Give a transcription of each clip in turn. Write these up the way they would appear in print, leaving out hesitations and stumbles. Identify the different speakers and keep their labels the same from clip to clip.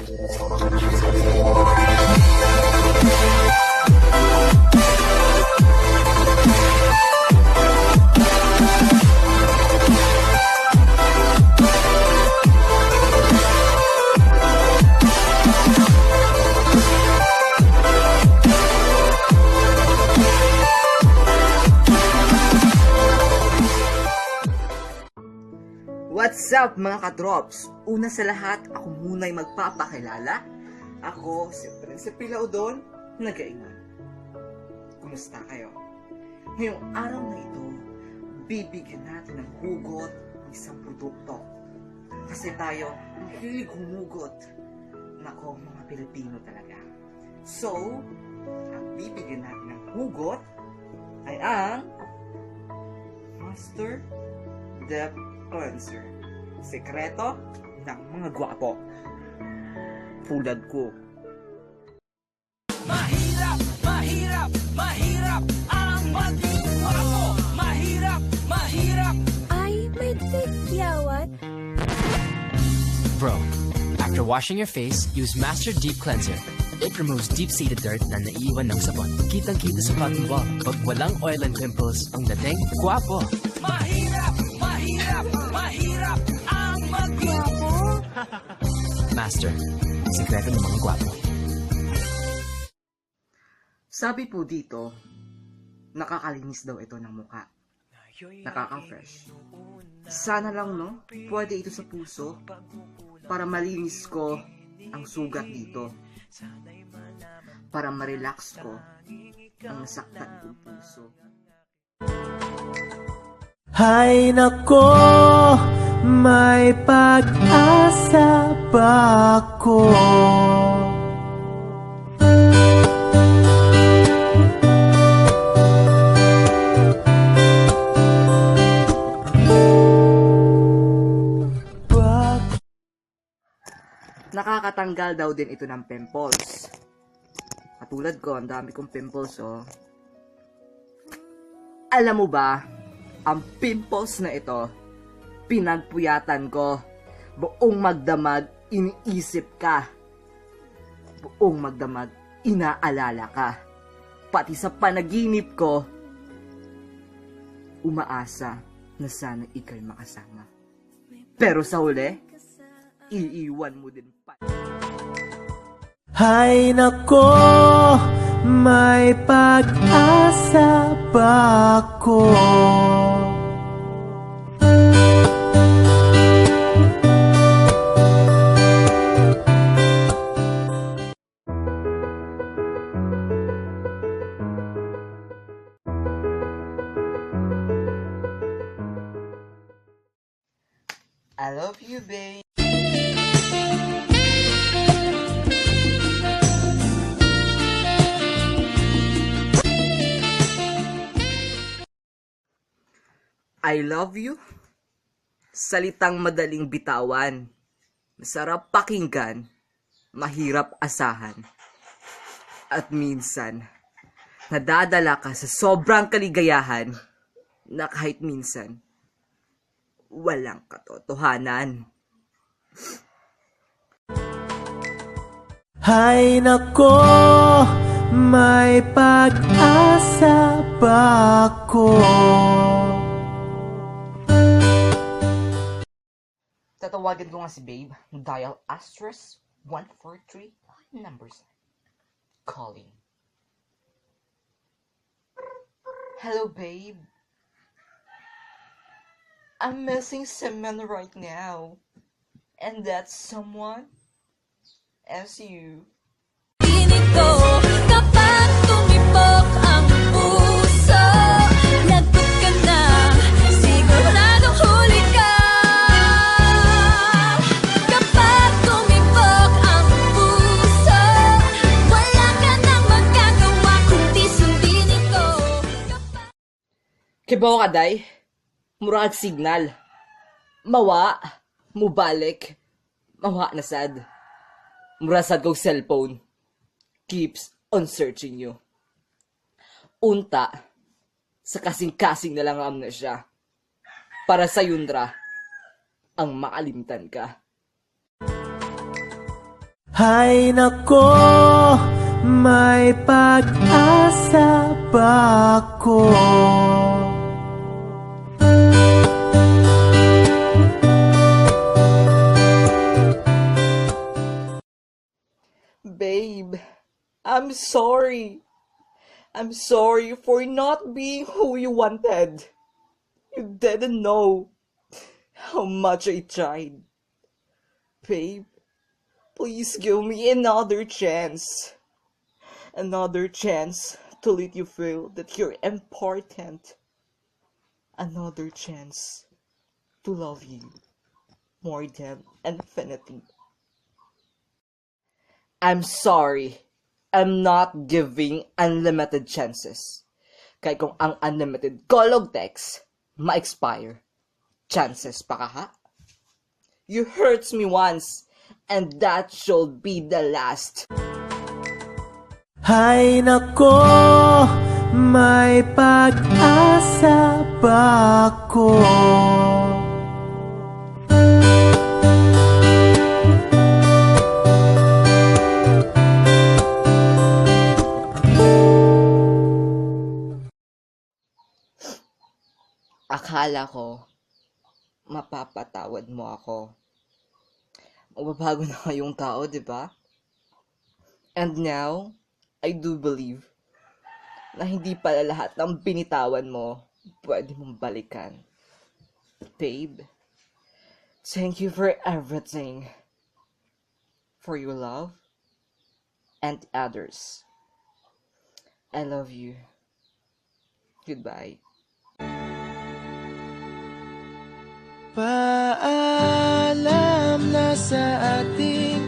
Speaker 1: What's up mga ka-drops? Una sa lahat, ako muna'y magpapakilala. Ako, si Prinsipe Laudon, nag-aingan. Kumusta kayo? Ngayong araw na ito, bibigyan natin ng hugot ng isang produkto. Kasi tayo, mahilig humugot. Nako, mga Pilipino talaga. So, ang bibigyan natin ng hugot ay ang Master Depth Cleanser. Sekreto ng mga gwapo. Tulad ko.
Speaker 2: Mahirap, mahirap, mahirap ang maging gwapo. Mahirap, mahirap.
Speaker 3: Ay, may tigyawat.
Speaker 4: Bro, after washing your face, use Master Deep Cleanser. It removes deep-seated dirt na naiiwan ng sabon. Kitang-kita sa cotton ball. Pag walang oil and pimples, ang dating guwapo.
Speaker 2: Mahirap, mahirap, mahirap ang maging
Speaker 3: Gwapo?
Speaker 4: Master, sikreto ng mga guwapo.
Speaker 1: Sabi po dito, nakakalinis daw ito ng mukha. Nakaka-fresh. Sana lang no, pwede ito sa puso para malinis ko ang sugat dito. Para ma-relax ko ang nasaktan kong puso.
Speaker 5: Hay nako, may pag-asa ba ako?
Speaker 1: Nakakatanggal daw din ito ng pimples. Katulad ko, ang dami kong pimples, oh. Alam mo ba, ang pimples na ito, pinagpuyatan ko. Buong magdamag, iniisip ka. Buong magdamag, inaalala ka. Pati sa panaginip ko, umaasa na sana ika'y makasama. Pero sa huli, iiwan mo din pa.
Speaker 5: Hay nako, may pag-asa ba ako?
Speaker 1: I love you, babe. I love you. Salitang madaling bitawan. Masarap pakinggan. Mahirap asahan. At minsan, nadadala ka sa sobrang kaligayahan na kahit minsan, walang katotohanan.
Speaker 5: Hay nako, may pag-asa ba ako?
Speaker 1: Tatawagan ko nga si babe. Dial asterisk 143 numbers. Calling. Hello, babe. I'm missing someone right now. And that someone is you.
Speaker 3: Tinig ko kapag tumibok ang puso. Lagot ka na, siguradong huli ka. Kapag tumibok ang puso, wala ka nang magagawa kundi sundin ito.
Speaker 1: Kibaw ka, day? Murag signal. Mawa, mubalik, mawa na sad. Murasad kong cellphone. Keeps on searching you. Unta, sa kasing-kasing na lang am na siya. Para sa yundra, ang makalimtan ka.
Speaker 5: Hay nako, may pag-asa pa ako.
Speaker 1: Babe, I'm sorry. I'm sorry for not being who you wanted. You didn't know how much I tried. Babe, please give me another chance. Another chance to let you feel that you're important. Another chance to love you more than infinity. I'm sorry. I'm not giving unlimited chances. Kaya kung ang unlimited kolog text ma-expire, chances pa ka ha? You hurt me once, and that should be the last.
Speaker 5: Hay nako, may pag-asa pa ako.
Speaker 1: Akala ko, mapapatawad mo ako. Magbabago na kayong tao, di ba? And now, I do believe na hindi pala lahat ng binitawan mo pwede mong balikan. Babe, thank you for everything. For your love and others. I love you. Goodbye.
Speaker 5: Paalam na sa ating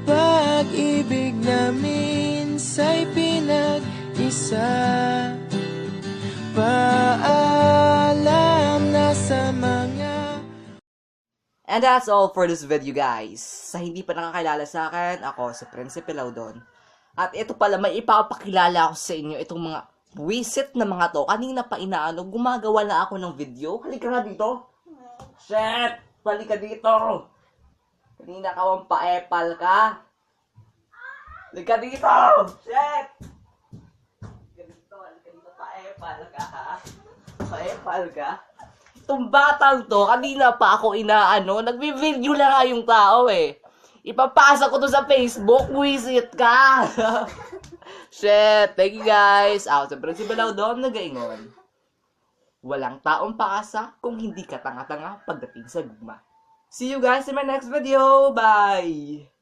Speaker 5: pag-ibig na minsa'y pinag-isa. Paalam na sa mga...
Speaker 1: And that's all for this video, guys. Sa hindi pa nakakilala sa akin, ako si Prinsipe Laudon. At ito pala, may ipapakilala ako sa inyo itong mga wisit na mga to. Kanina pa inaano, gumagawa na ako ng video. Halika nga dito. Shit! Halika dito. Kanina ka wang pa-epal ka. Halika dito. Shit! Halika dito, pa-epal ka ha. Pa-epal ka. Itong batang to, kanina pa ako inaano, nagbi-video lang nga yung tao eh. Ipapasa ko to sa Facebook, wisit ka! Shit, thank you guys. Ako sa Prinsipe Laudon, nagaingon. Walang taong paasa kung hindi ka tanga-tanga pagdating sa gugma. See you guys in my next video. Bye!